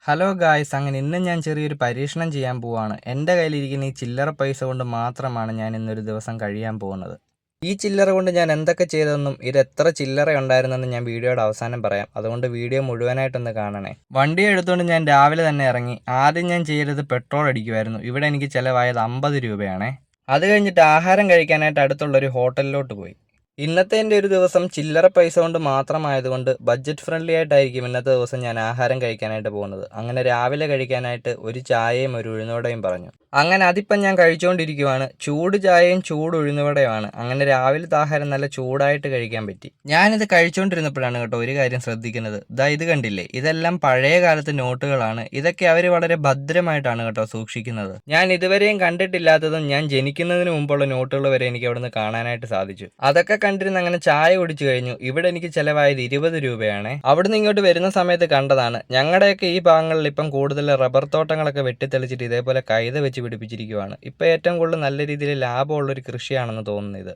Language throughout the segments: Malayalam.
ഹലോ ഗായ്സ്, അങ്ങനെ ഇന്ന് ഞാൻ ചെറിയൊരു പരീക്ഷണം ചെയ്യാൻ പോവാണ്. എൻ്റെ കയ്യിലിരിക്കുന്ന ഈ ചില്ലറ പൈസ കൊണ്ട് മാത്രമാണ് ഞാൻ ഇന്നൊരു ദിവസം കഴിയാൻ പോകുന്നത്. ഈ ചില്ലറ കൊണ്ട് ഞാൻ എന്തൊക്കെ ചെയ്തതെന്നും ഇത് എത്ര ചില്ലറ ഉണ്ടായിരുന്നെന്നും ഞാൻ വീഡിയോയുടെ അവസാനം പറയാം. അതുകൊണ്ട് വീഡിയോ മുഴുവനായിട്ടൊന്ന് കാണണേ. വണ്ടി എടുത്തുകൊണ്ട് ഞാൻ രാവിലെ തന്നെ ഇറങ്ങി. ആദ്യം ഞാൻ ചെയ്തത് പെട്രോൾ അടിക്കുമായിരുന്നു. ഇവിടെ എനിക്ക് ചിലവായത് 50 രൂപയാണേ. അത് കഴിഞ്ഞിട്ട് ആഹാരം കഴിക്കാനായിട്ട് അടുത്തുള്ളൊരു ഹോട്ടലിലോട്ട് പോയി. ഇന്നത്തെ എൻ്റെ ഒരു ദിവസം ചില്ലറ പൈസ കൊണ്ട് മാത്രമായതുകൊണ്ട് ബഡ്ജറ്റ് ഫ്രണ്ട്ലി ആയിട്ടായിരിക്കും ഇന്നത്തെ ദിവസം ഞാൻ ആഹാരം കഴിക്കാനായിട്ട് പോകുന്നത്. അങ്ങനെ രാവിലെ കഴിക്കാനായിട്ട് ഒരു ചായയും ഒരു ഉഴുന്നുവടയും പറഞ്ഞു. അങ്ങനെ അതിപ്പം ഞാൻ കഴിച്ചുകൊണ്ടിരിക്കുവാണ്. ചൂട് ചായയും ചൂട് ഉഴുന്നുവടയുമാണ്. അങ്ങനെ രാവിലത്തെ ആഹാരം നല്ല ചൂടായിട്ട് കഴിക്കാൻ പറ്റി. ഞാനിത് കഴിച്ചുകൊണ്ടിരുന്നപ്പോഴാണ് കേട്ടോ ഒരു കാര്യം ശ്രദ്ധിക്കുന്നത്. ഇത് കണ്ടില്ലേ, ഇതെല്ലാം പഴയ കാലത്തെ നോട്ടുകളാണ്. ഇതൊക്കെ അവർ വളരെ ഭദ്രമായിട്ടാണ് കേട്ടോ സൂക്ഷിക്കുന്നത്. ഞാൻ ഇതുവരെയും കണ്ടിട്ടില്ലാത്തതും ഞാൻ ജനിക്കുന്നതിന് മുമ്പുള്ള നോട്ടുകൾ വരെ എനിക്ക് അവിടുന്ന് കാണാനായിട്ട് സാധിച്ചു. അതൊക്കെ കണ്ടിരുന്ന് അങ്ങനെ ചായ കുടിച്ചു കഴിഞ്ഞു. ഇവിടെ എനിക്ക് ചിലവായത് 20 രൂപയാണ്. അവിടുന്ന് ഇങ്ങോട്ട് വരുന്ന സമയത്ത് കണ്ടതാണ്. ഞങ്ങളുടെയൊക്കെ ഈ ഭാഗങ്ങളിൽ ഇപ്പം കൂടുതൽ റബ്ബർ തോട്ടങ്ങളൊക്കെ വെട്ടിത്തെളിച്ചിട്ട് ഇതേപോലെ കൈത വെച്ച് പിടിപ്പിച്ചിരിക്കുവാണ്. ഇപ്പം ഏറ്റവും കൂടുതൽ നല്ല രീതിയിൽ ലാഭമുള്ളൊരു കൃഷിയാണെന്ന് തോന്നുന്നു ഇത്.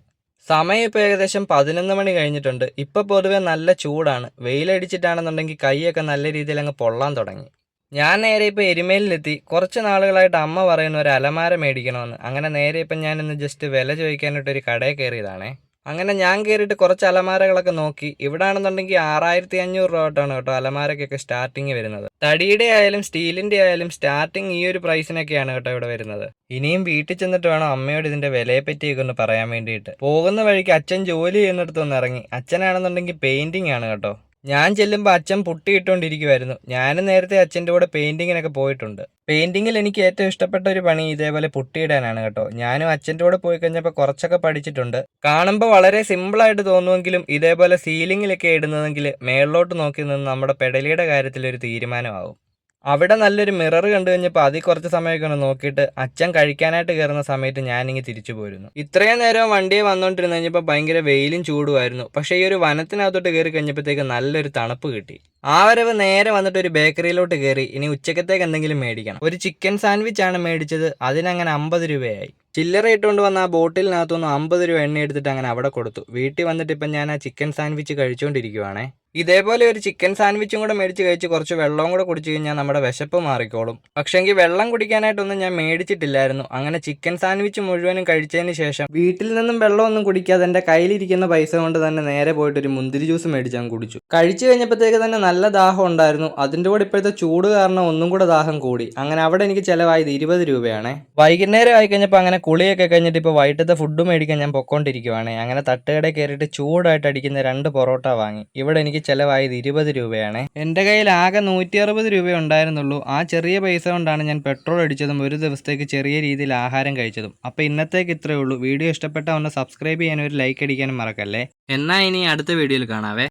സമയം ഇപ്പോൾ ഏകദേശം 11 മണി കഴിഞ്ഞിട്ടുണ്ട്. ഇപ്പം പൊതുവെ നല്ല ചൂടാണ്. വെയിലടിച്ചിട്ടാണെന്നുണ്ടെങ്കിൽ കൈയൊക്കെ നല്ല രീതിയിൽ അങ്ങ് പൊള്ളാൻ തുടങ്ങി. ഞാൻ നേരെ ഇപ്പോൾ എരുമേലിലെത്തി. കുറച്ച് നാളുകളായിട്ട് അമ്മ പറയുന്ന ഒരു അലമാര മേടിക്കണമെന്ന്. അങ്ങനെ നേരെ ഇപ്പം ഞാനിന്ന് ജസ്റ്റ് വില ചോദിക്കാനായിട്ട് ഒരു കടയിൽ കയറിയതാണേ. അങ്ങനെ ഞാൻ കയറിയിട്ട് കുറച്ച് അലമാരകളൊക്കെ നോക്കി. ഇവിടെ ആണെന്നുണ്ടെങ്കിൽ 6500 രൂപ തൊട്ടാണ് കേട്ടോ അലമാരക്കൊക്കെ സ്റ്റാർട്ടിങ് വരുന്നത്. തടിയുടെ ആയാലും സ്റ്റീലിൻ്റെ ആയാലും സ്റ്റാർട്ടിങ് ഈ ഒരു പ്രൈസിനൊക്കെയാണ് കേട്ടോ ഇവിടെ വരുന്നത്. ഇനിയും വീട്ടിൽ ചെന്നിട്ട് വേണം അമ്മയോട് ഇതിൻ്റെ വിലയെ പറ്റിയൊക്കെ ഒന്ന് പറയാൻ വേണ്ടിയിട്ട്. പോകുന്ന വഴിക്ക് അച്ഛൻ ജോലി ചെയ്യുന്നിടത്തൊന്ന് ഇറങ്ങി. അച്ഛനാണെന്നുണ്ടെങ്കിൽ പെയിൻറ്റിങ് ആണ് കേട്ടോ. ഞാൻ ചെല്ലുമ്പോൾ അച്ഛൻ പുട്ടി ഇട്ടുകൊണ്ടിരിക്കുമായിരുന്നു. ഞാനും നേരത്തെ അച്ഛൻ്റെ കൂടെ പെയിൻറ്റിങ്ങിനൊക്കെ പോയിട്ടുണ്ട്. പെയിൻറ്റിങ്ങിൽ എനിക്ക് ഏറ്റവും ഇഷ്ടപ്പെട്ട ഒരു പണി ഇതേപോലെ പുട്ടിയിടാനാണ് കേട്ടോ. ഞാനും അച്ഛൻ്റെ കൂടെ പോയി കഴിഞ്ഞപ്പോൾ കുറച്ചൊക്കെ പഠിച്ചിട്ടുണ്ട്. കാണുമ്പോൾ വളരെ സിമ്പിളായിട്ട് തോന്നുമെങ്കിലും ഇതേപോലെ സീലിങ്ങിലൊക്കെ ഇടുന്നതെങ്കിൽ മേളിലോട്ട് നോക്കി നിന്ന് നമ്മുടെ പെടലിയുടെ കാര്യത്തിലൊരു തീരുമാനമാവും. അവിടെ നല്ലൊരു മിറർ കണ്ടു കഴിഞ്ഞപ്പോൾ അതിൽ കുറച്ച് സമയമൊക്കെ ഒന്ന് നോക്കിയിട്ട് അച്ഛൻ കഴിക്കാനായിട്ട് കയറുന്ന സമയത്ത് ഞാനിങ്ങ് തിരിച്ചു പോരുന്നു. ഇത്രയും നേരം വണ്ടിയെ വന്നുകൊണ്ടിരുന്ന് കഴിഞ്ഞപ്പോൾ ഭയങ്കര വെയിലും ചൂടുമായിരുന്നു. പക്ഷേ ഈ ഒരു വനത്തിനകത്തോട്ട് കയറി കഴിഞ്ഞപ്പോഴത്തേക്ക് നല്ലൊരു തണുപ്പ് കിട്ടി. ആ വരവ് നേരെ വന്നിട്ട് ഒരു ബേക്കറിയിലോട്ട് കയറി. ഇനി ഉച്ചക്കത്തേക്ക് എന്തെങ്കിലും മേടിക്കണം. ഒരു ചിക്കൻ സാൻഡ്വിച്ച് ആണ് മേടിച്ചത്. അതിനങ്ങനെ 50 രൂപയായി. ചില്ലറ ഇട്ടുകൊണ്ട് വന്ന ആ ബോട്ടിലിനകത്തുനിന്ന് 50 രൂപ എണ്ണ എടുത്തിട്ട് അങ്ങനെ അവിടെ കൊടുത്തു. വീട്ടിൽ വന്നിട്ട് ഇപ്പം ഞാൻ ആ ചിക്കൻ സാൻഡ്വിച്ച് കഴിച്ചുകൊണ്ടിരിക്കുവാണേ. ഇതേപോലെ ഒരു ചിക്കൻ സാൻഡ്വിച്ചും കൂടെ മേടിച്ച് കഴിച്ച് കുറച്ച് വെള്ളവും കൂടെ കുടിച്ചു കഴിഞ്ഞാൽ നമ്മുടെ വിശപ്പ് മാറിക്കോളും. പക്ഷേങ്കിൽ വെള്ളം കുടിക്കാനായിട്ടൊന്നും ഞാൻ മേടിച്ചിട്ടില്ലായിരുന്നു. അങ്ങനെ ചിക്കൻ സാൻഡ്വിച്ച് മുഴുവനും കഴിച്ചതിന് ശേഷം വീട്ടിൽ നിന്നും വെള്ളമൊന്നും കുടിക്കാതെ എൻ്റെ കയ്യിലിരിക്കുന്ന പൈസ കൊണ്ട് തന്നെ നേരെ പോയിട്ട് ഒരു മുന്തിരി ജ്യൂസ് മേടിച്ച് ഞാൻ കുടിച്ചു. കഴിച്ചു കഴിഞ്ഞപ്പോഴത്തേക്ക് തന്നെ നല്ല ദാഹം ഉണ്ടായിരുന്നു. അതിൻ്റെ കൂടെ ഇപ്പോഴത്തെ ചൂട് കാരണം ഒന്നും കൂടെ ദാഹം കൂടി. അങ്ങനെ അവിടെ എനിക്ക് ചിലവായത് 20 രൂപയാണേ. വൈകുന്നേരം ആയി കഴിഞ്ഞപ്പോൾ അങ്ങനെ കുളിയൊക്കെ കഴിഞ്ഞിട്ട് ഇപ്പോൾ വൈകിട്ടത്തെ ഫുഡ് മേടിക്കാൻ ഞാൻ പൊക്കോണ്ടിരിക്കുവാണ്. അങ്ങനെ തട്ടുകടയിൽ കയറിയിട്ട് ചൂടായിട്ട് അടിക്കുന്ന 2 പൊറോട്ട വാങ്ങി. ഇവിടെ എനിക്ക് ചിലവായത് 20 രൂപയാണ്. എൻ്റെ കയ്യിൽ ആകെ 160 രൂപ ഉണ്ടായിരുന്നുള്ളൂ. ആ ചെറിയ പൈസ കൊണ്ടാണ് ഞാൻ പെട്രോൾ അടിച്ചതും ഒരു ദിവസത്തേക്ക് ചെറിയ രീതിയിൽ ആഹാരം കഴിച്ചതും. അപ്പോൾ ഇന്നത്തേക്ക് ഇത്രയേ ഉള്ളൂ. വീഡിയോ ഇഷ്ടപ്പെട്ടാൽ ഒന്ന് സബ്സ്ക്രൈബ് ചെയ്യാനും ഒരു ലൈക്ക് അടിക്കാനും മറക്കല്ലേ. എന്നാൽ ഇനി അടുത്ത വീഡിയോയിൽ കാണാവേ.